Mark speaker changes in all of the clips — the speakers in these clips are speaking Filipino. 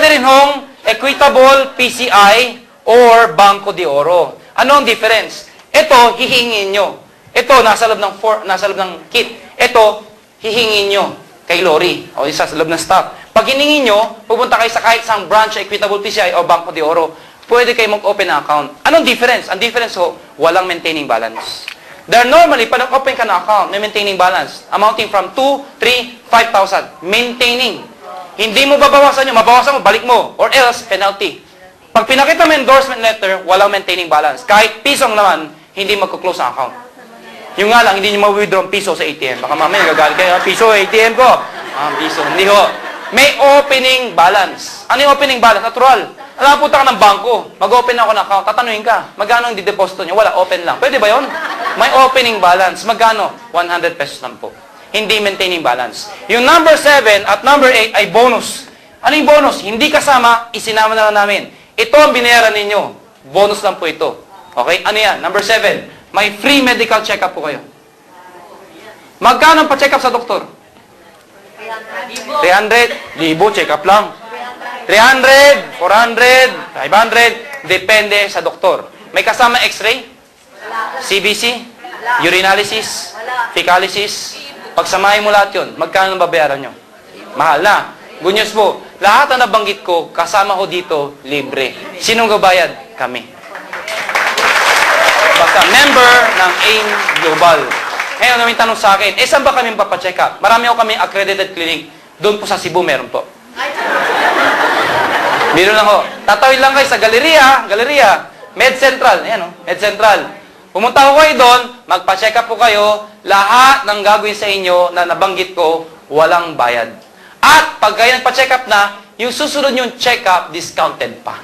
Speaker 1: pwede rin hong equitable PCI or Banco de Oro. Ano ang difference? Ito, hihingin nyo. Ito, nasa loob ng kit. Ito, hihingin nyo kay Lori o isa sa loob ng stock. Pag hiningin nyo, pupunta kayo sa kahit isang branch, equitable PCI o Banco de Oro. Pwede kayo mag-open na account. Anong difference? Ang difference ho, walang maintaining balance. There normally, pag nag-open ka na account, may maintaining balance. Amounting from 2, 3, 5,000. Maintaining. Hindi mo babawasan yun. Mabawasan mo, balik mo. Or else, penalty. Pag pinakita mo endorsement letter, walang maintaining balance. Kahit pisong naman, hindi magko-close ang account. Yung nga lang, hindi nyo ma-withdraw piso sa ATM. Baka mamaya nagagalit kayo, piso ATM ko. Piso. Hindi ho. May opening balance. Ano yung opening balance? Natural. Punta ka ng bangko, mag-open ako ng account, tatanungin ka, magkano ang dideposito nyo? Wala, open lang. Pwede ba yun? May opening balance. Magkano? 100 pesos lang po. Hindi maintaining balance. Yung number 7 at number 8 ay bonus. Ano yung bonus? Hindi kasama, isinama na lang namin. Ito ang binayaran ninyo. Bonus lang po ito. Okay? Ano yan? Number 7. May free medical check-up po kayo. Magkano ang pa-check-up sa doktor? 300. Libo, check-up lang. 300, 400, 500, depende sa doktor. May kasama x-ray? CBC? Urinalysis? Fecalysis? Pagsamahin mo lahat yun, magkano babayaran nyo? Mahal na. Good news po, lahat na nabanggit ko, kasama ko dito, libre. Sinong gabayad? Kami. Basta member ng AIM Global. Ngayon, may tanong sa akin, saan ba kami papacheck up? Marami ako kami accredited clinic. Doon po sa Cebu, meron po. Biro lang ho. Tatawid lang kayo sa Galeria, Med Central. Ayan o, Med Central. Pumunta ko kayo doon, magpa-check up po kayo, lahat ng gagawin sa inyo na nabanggit ko, walang bayad. At pag kayo nagpa-check up na, yung susunod yung check up, discounted pa.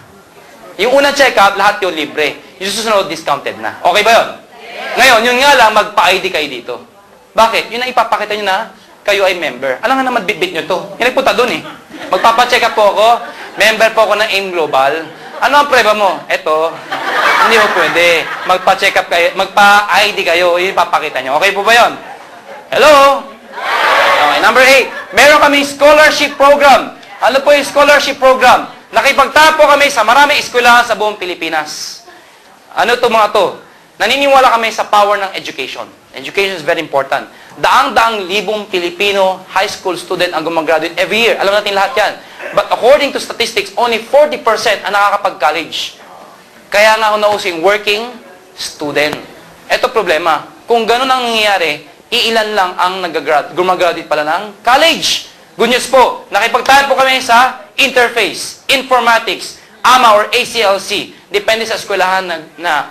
Speaker 1: Yung unang check up, lahat yung libre. Yung susunod, discounted na. Okay ba yun? Ngayon, yun nga lang, magpa-ID kayo dito. Bakit? Yun ang ipapakita nyo na kayo ay member. Alam nga naman, bit-bit nyo to. Yung nagpunta doon eh. Magpapa-check up po ako, member po ako ng AIM Global. Ano ang preba mo? Eto. Hindi po pwede. Magpa-check up kayo, magpa-ID kayo, yun papakita nyo. Okay po ba yun? Hello? Okay, number 8. Meron kami scholarship program. Ano po yung scholarship program? Nakipagtapo kami sa maraming eskwelahan sa buong Pilipinas. Ano to mga to? Naniniwala kami sa power ng education. Education is very important. Daang-daang libong Pilipino high school student ang gumagraduate every year. Alam natin lahat yan. But according to statistics, only 40% ang nakakapag-college. Kaya nga ako nausing working student. Ito problema. Kung ganun ang nangyayari, iilan lang ang gumagraduate pala ng college. Good news po, nakipagtayo po kami sa interface, informatics, AMA or ACLC. Depende sa eskwelahan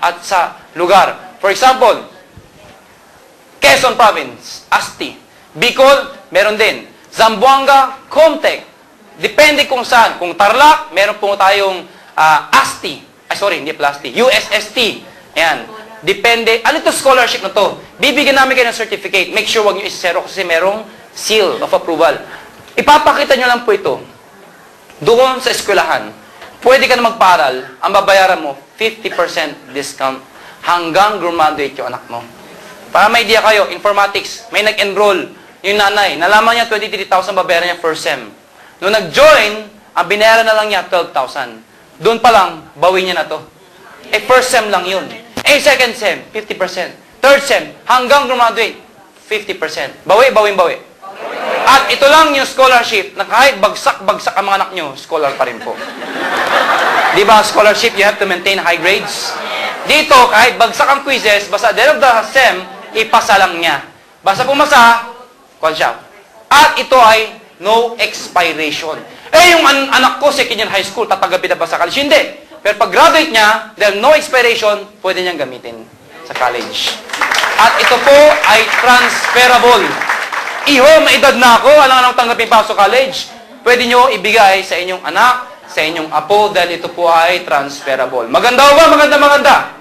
Speaker 1: at sa lugar. For example, Quezon Province, ASTI. Bicol, meron din. Zamboanga, Comtech. Depende kung saan. Kung Tarlac, meron po tayong ASTI. Hindi ASTI. USST. Ayan. Depende. Ano ito scholarship na to? Bibigyan namin kayo ng certificate. Make sure wag nyo isero kasi merong seal of approval. Ipapakita nyo lang po ito. Doon sa eskwelahan, pwede ka na magparal, ang babayaran mo, 50% discount hanggang graduate yung anak mo. Para may idea kayo, informatics, may nag-enroll yung nanay. Nalaman niya 23,000 babayaran niya first sem. Nung nag-join, ang binayaran na lang niya 12,000. Doon pa lang, bawi niya na to. First sem lang yun. Second sem, 50%. Third sem, hanggang graduate, 50%. Bawi. At ito lang yung scholarship na kahit bagsak ang mga anak nyo, scholar pa rin po. Di ba, scholarship, you have to maintain high grades. Dito, kahit bagsak ang quizzes, basta at the end of the sem, ipasa lang niya. Basta pumasa, kwan siya. At ito ay no expiration. Yung anak ko, second year high school, tatanggapin na ba sa college? Hindi. Pero pag graduate niya, dahil no expiration, pwede niyang gamitin sa college. At ito po ay transferable. Iho, may edad na ako, alam nga nang tanggapin pa sa college. Pwede nyo ibigay sa inyong anak, sa inyong apo, dahil ito po ay transferable. Maganda ba? Maganda.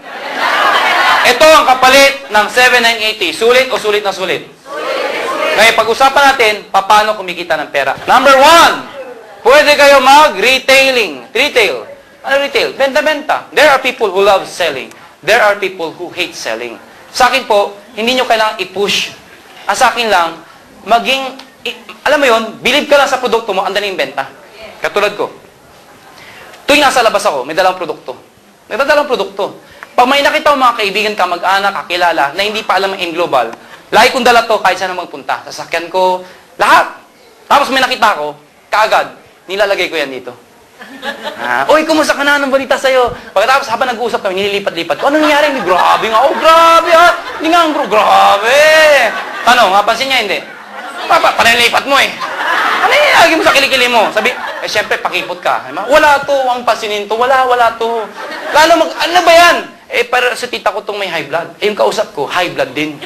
Speaker 1: Ito ang kapalit ng 7980. Sulit o sulit na sulit? Ngayon, pag-usapan natin, paano kumikita ng pera. Number 1, pwede kayo mag-retailing. Retail. Ano retail? Benta-benta. There are people who love selling. There are people who hate selling. Sa akin po, hindi nyo kailangan i-push. Sa akin lang, alam mo yun, believe ka lang sa produkto mo, ang daling benta. Katulad ko. Tuwing nasa labas ako, may dalang produkto. May dalang produkto. Pag may nakita ko mga kaibigan, kamag-anak, kakilala, na hindi pa alam ang global, lagi kong dala to kahit saan na magpunta. Sasakyan ko, lahat. Tapos may nakita ko, kaagad, nilalagay ko yan dito. Uy, kumusta ka na? Anong balita sa'yo? Pagkatapos habang nag-uusap kami, nililipat-lipat ko. Anong nangyari? Grabe nga. Oh, grabe ha. Hindi nga, grabe. Tanong, napansin niya, hindi? Panilipat mo eh. Ano yung lagi mo sa kilikili mo? Sabi, syempre, pakipot ka. Wala to, ang pasinin to. Wala to. Lalo ano ba yan? Para sa tita ko itong may high blood. Yung kausap ko, high blood din.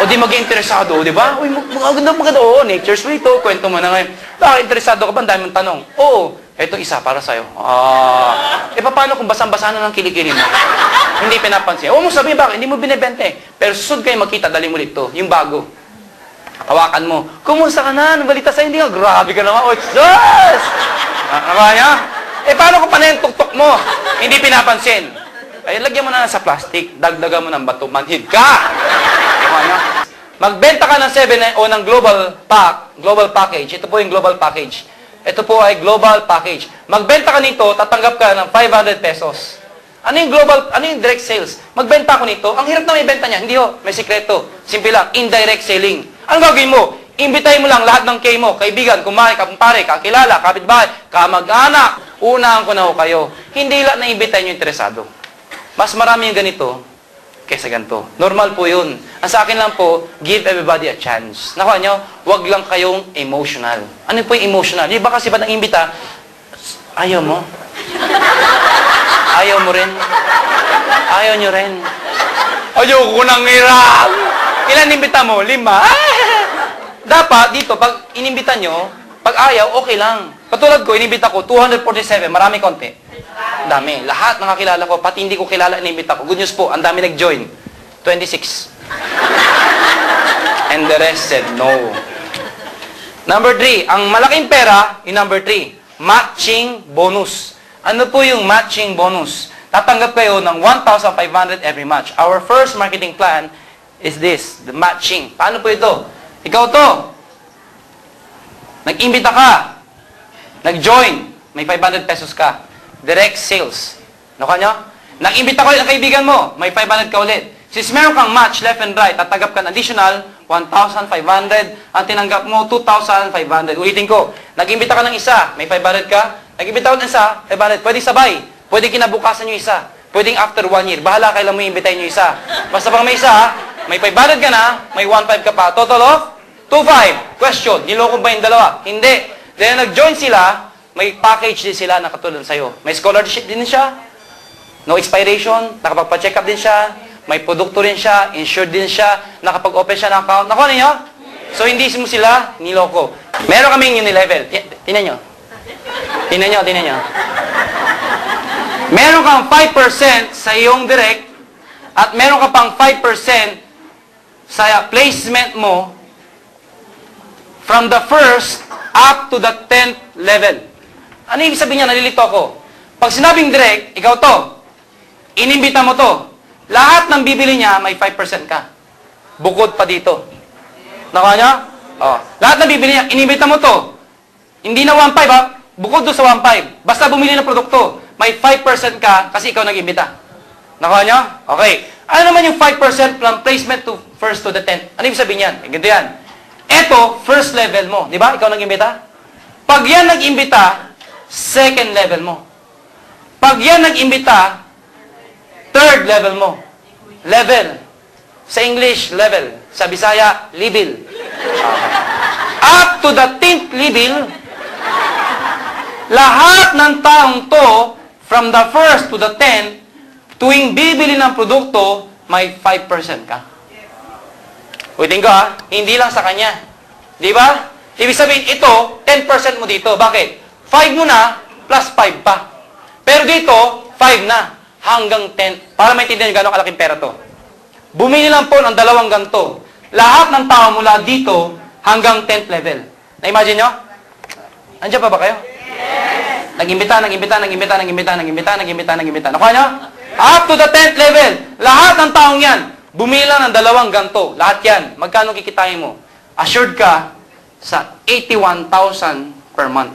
Speaker 1: O di mag-interesado, di ba? Uy, maganda. Oo, nature's way to. Kwento mo na ngayon. Interesado ka ba? Ang dami mong tanong. Oo, eto isa para sa'yo. Paano kung basang-basa na ng kilikili mo? Hindi pinapansin. Huwag mo sabihin, bakit? Hindi mo binibente. Pero susod kayo magkita, dali mo dito. Yung bago. Hawakan mo. Kumusta ka na? Balita sa'yo, hindi nga. Grabe ka naman. Oh, Jesus! Niya? Paano kung paano yung tuktok mo? Hindi pinapansin. Lagyan mo na sa plastic. Dagdagan mo ng bato. Manhid ka! Niya? Magbenta ka ng 7 o ng global package. Ito po yung global package. Ito po ay global package. Magbenta ka nito, tatanggap ka ng 500 pesos. Ano yung direct sales? Magbenta ko nito. Ang hirap na may benta niya. Hindi ho, may sikreto. Simple lang, indirect selling. Ang gagawin mo? Imbitahin mo lang lahat ng kay mo, kaibigan, kumpare, kakilala, kapitbahay, kamag-anak. Unahan ko na ho kayo. Hindi lang na-imbitahin yung interesado. Mas marami yung ganito kaysa ganito. Normal po yun. Ang sa akin lang po, give everybody a chance. Nakuha nyo, wag lang kayong emotional. Ano po yung emotional? Di ba kasi ba't nang-imbita? Ayaw mo? Ayaw mo rin? Ayaw nyo rin? Ayaw ko nang hirap! Ilan inimbita mo? 5? Dapat, dito, pag inimbita nyo, pag ayaw, okay lang. Katulad ko, inimbita ko, 247, marami konti. Dami. Lahat ng kakilala ko, pati hindi ko kilala, inimbita ko. Good news po, ang dami nag-join. 26. And the rest said no. Number 3, ang malaking pera, yung number 3, matching bonus. Ano po yung matching bonus? Tatanggap kayo ng 1,500 every match. Our first marketing plan is this, the matching. Paano po ito? Ikaw to. Nag-imbita ka. Nag-join. May 500 pesos ka. Direct sales. Nakuha nyo? Nag-imbita ko yung kaibigan mo. May 500 ka ulit. Since meron kang match left and right, tatanggap ka ng additional 1,500. Ang tinanggap mo, 2,500. Ulitin ko. Nag-imbita ka ng isa. May 500 ka. Nag-imbita ko ng isa. 500. Pwede sabay. Pwede kinabukasan yung isa. Pwedeng after 1 year. Bahala kailan mo iimbitahin yung isa. Basta pang may isa, may 500 ka na, may 1,500 ka pa. Total of 2,500. Question, niloko ba yung dalawa? Hindi. Then nag-join sila, may package din sila na katulad sa'yo. May scholarship din siya, no expiration, nakapagpa-check up din siya, may produkto rin siya, insured din siya, nakapag-open siya ng account. Nakuha ninyo? So hindi mo sila niloko. Meron kaming unilevel. Tingnan nyo. Tingnan nyo. Meron kang 5% sa iyong direct at meron ka pang 5% sa placement mo from the first up to the 10th level. Ano ibig sabihin niya? Nalilito ako. Pag sinabing direct, ikaw to. Inimbita mo to. Lahat ng bibili niya, may 5% ka. Bukod pa dito. Nakuha niya? Oh. Lahat ng bibili niya, inimbita mo to. Hindi na 1,500 ha? Bukod doon sa 1,500. Basta bumili ng produkto, may 5% ka kasi ikaw nag-imbita. Nakuha niyo? Okay. Ano naman yung 5% from placement to first to the 10th? Ano ibig sabihin yan? Ganito yan. Ito, first level mo. Di ba? Ikaw nag-imbita? Pag yan nag-imbita, second level mo. Pag yan nag-imbita, third level mo. Level. Sa English, level. Sa Bisaya, level. Up to the 10th level, lahat ng taong to, from the first to the 10th, tuwing bibili ng produkto, may 5% ka. Ulitin ko ha, hindi lang sa kanya. Di ba? Ibig sabihin, ito, 10% mo dito. Bakit? 5 mo na, plus 5 pa. Pero dito, 5 na, hanggang 10. Para maintindihan nyo gano'ng kalaking pera to. Bumili lang po ng 2 ganito. Lahat ng tao mula dito, hanggang 10th level. Na-imagine nyo? Andiyan pa ba kayo? Yes! Nag-imbita. Nakuha nyo? Up to the 10th level. Lahat ng taong yan, bumili lang ng 2 ganito. Lahat yan. Magkano kikitain mo? Assured ka sa 81,000 per month.